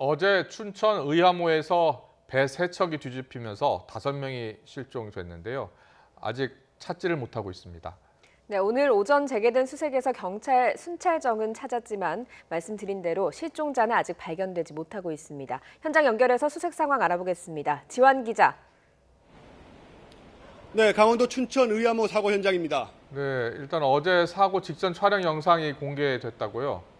어제 춘천 의암호에서 배 3척이 뒤집히면서 5명이 실종됐는데요. 아직 찾지를 못하고 있습니다. 네, 오늘 오전 재개된 수색에서 경찰 순찰정은 찾았지만 말씀드린 대로 실종자는 아직 발견되지 못하고 있습니다. 현장 연결해서 수색 상황 알아보겠습니다. 지환 기자. 네, 강원도 춘천 의암호 사고 현장입니다. 네, 일단 어제 사고 직전 촬영 영상이 공개됐다고요?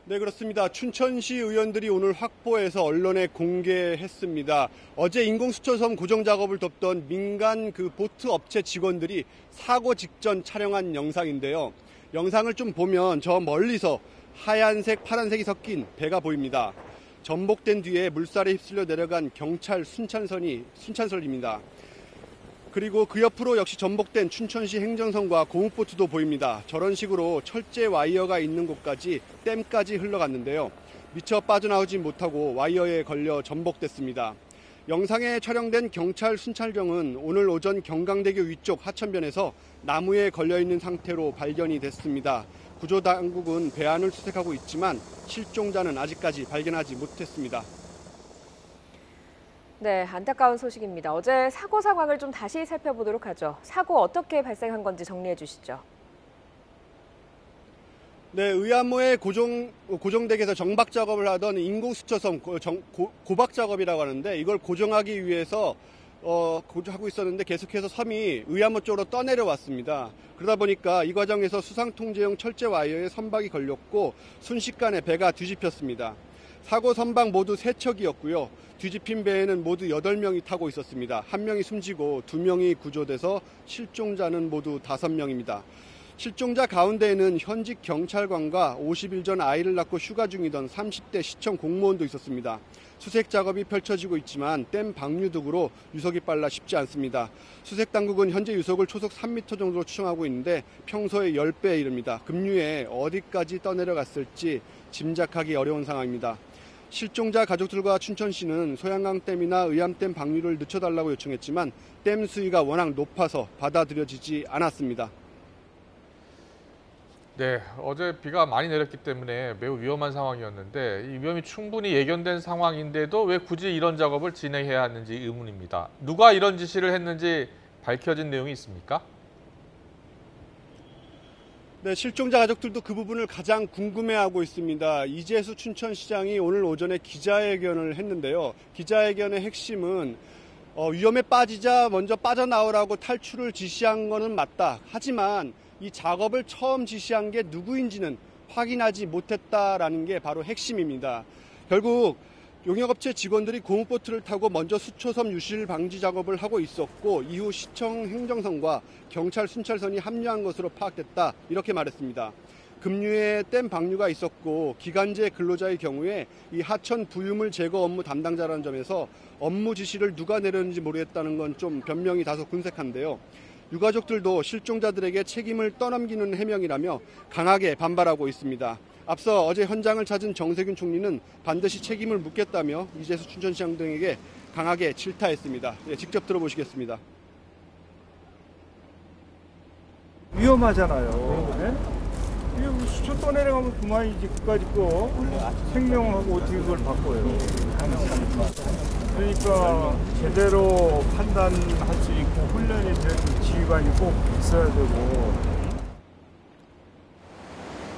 네, 그렇습니다. 춘천시 의원들이 오늘 확보해서 언론에 공개했습니다. 어제 인공수초섬 고정 작업을 돕던 민간 보트 업체 직원들이 사고 직전 촬영한 영상인데요. 영상을 좀 보면 저 멀리서 하얀색, 파란색이 섞인 배가 보입니다. 전복된 뒤에 물살에 휩쓸려 내려간 경찰 순찰선입니다. 그리고 그 옆으로 역시 전복된 춘천시 행정선과 고무보트도 보입니다. 저런 식으로 철제 와이어가 있는 곳까지 댐까지 흘러갔는데요. 미처 빠져나오지 못하고 와이어에 걸려 전복됐습니다. 영상에 촬영된 경찰 순찰정은 오늘 오전 경강대교 위쪽 하천변에서 나무에 걸려있는 상태로 발견이 됐습니다. 구조당국은 배 안을 수색하고 있지만 실종자는 아직까지 발견하지 못했습니다. 네, 안타까운 소식입니다. 어제 사고 상황을 좀 다시 살펴보도록 하죠. 사고 어떻게 발생한 건지 정리해 주시죠. 네, 의암호의 고정덱에서 정박 작업을 하던 인공수초섬 고박 작업이라고 하는데 이걸 고정하기 위해서 하고 있었는데 계속해서 섬이 의암호 쪽으로 떠내려왔습니다. 그러다 보니까 이 과정에서 수상통제용 철제 와이어에 선박이 걸렸고 순식간에 배가 뒤집혔습니다. 사고 선박 모두 3척이었고요. 뒤집힌 배에는 모두 8명이 타고 있었습니다. 1명이 숨지고 2명이 구조돼서 실종자는 모두 5명입니다. 실종자 가운데에는 현직 경찰관과 50일 전 아이를 낳고 휴가 중이던 30대 시청 공무원도 있었습니다. 수색 작업이 펼쳐지고 있지만 댐 방류 등으로 유속이 빨라 쉽지 않습니다. 수색 당국은 현재 유속을 초속 3m 정도로 추정하고 있는데 평소의 10배에 이릅니다. 급류에 어디까지 떠내려갔을지 짐작하기 어려운 상황입니다. 실종자 가족들과 춘천시는 소양강댐이나 의암댐 방류를 늦춰달라고 요청했지만 댐 수위가 워낙 높아서 받아들여지지 않았습니다. 네, 어제 비가 많이 내렸기 때문에 매우 위험한 상황이었는데 이 위험이 충분히 예견된 상황인데도 왜 굳이 이런 작업을 진행해야 하는지 의문입니다. 누가 이런 지시를 했는지 밝혀진 내용이 있습니까? 네, 실종자 가족들도 그 부분을 가장 궁금해하고 있습니다. 이재수 춘천시장이 오늘 오전에 기자회견을 했는데요. 기자회견의 핵심은 위험에 빠지자 먼저 빠져나오라고 탈출을 지시한 거는 맞다. 하지만 이 작업을 처음 지시한 게 누구인지는 확인하지 못했다라는 게 바로 핵심입니다. 결국 용역업체 직원들이 고무보트를 타고 먼저 수초섬 유실 방지 작업을 하고 있었고 이후 시청 행정선과 경찰 순찰선이 합류한 것으로 파악됐다 이렇게 말했습니다. 급류에 댐 방류가 있었고 기간제 근로자의 경우에 이 하천 부유물 제거 업무 담당자라는 점에서 업무 지시를 누가 내렸는지 모르겠다는 건 좀 변명이 다소 군색한데요. 유가족들도 실종자들에게 책임을 떠넘기는 해명이라며 강하게 반발하고 있습니다. 앞서 어제 현장을 찾은 정세균 총리는 반드시 책임을 묻겠다며 이재수 춘천시장 등에게 강하게 질타했습니다. 네, 직접 들어보시겠습니다. 위험하잖아요. 네? 이거 수초 떠내려가면 그만이지. 그까짓 거 생명하고 어떻게 그걸 바꿔요. 그러니까 제대로 판단할 수 있고 훈련이 된 지휘관이 꼭 있어야 되고.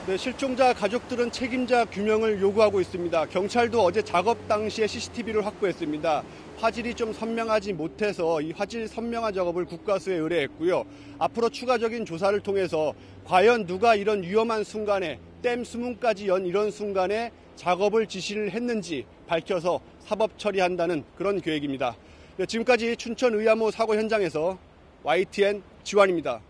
네, 실종자 가족들은 책임자 규명을 요구하고 있습니다. 경찰도 어제 작업 당시에 CCTV를 확보했습니다. 화질이 좀 선명하지 못해서 이 화질 선명화 작업을 국과수에 의뢰했고요. 앞으로 추가적인 조사를 통해서 과연 누가 이런 위험한 순간에 댐 수문까지 연 이런 순간에 작업을 지시를 했는지 밝혀서 사법 처리한다는 그런 계획입니다. 네, 지금까지 춘천 의암호 사고 현장에서 YTN 지환입니다.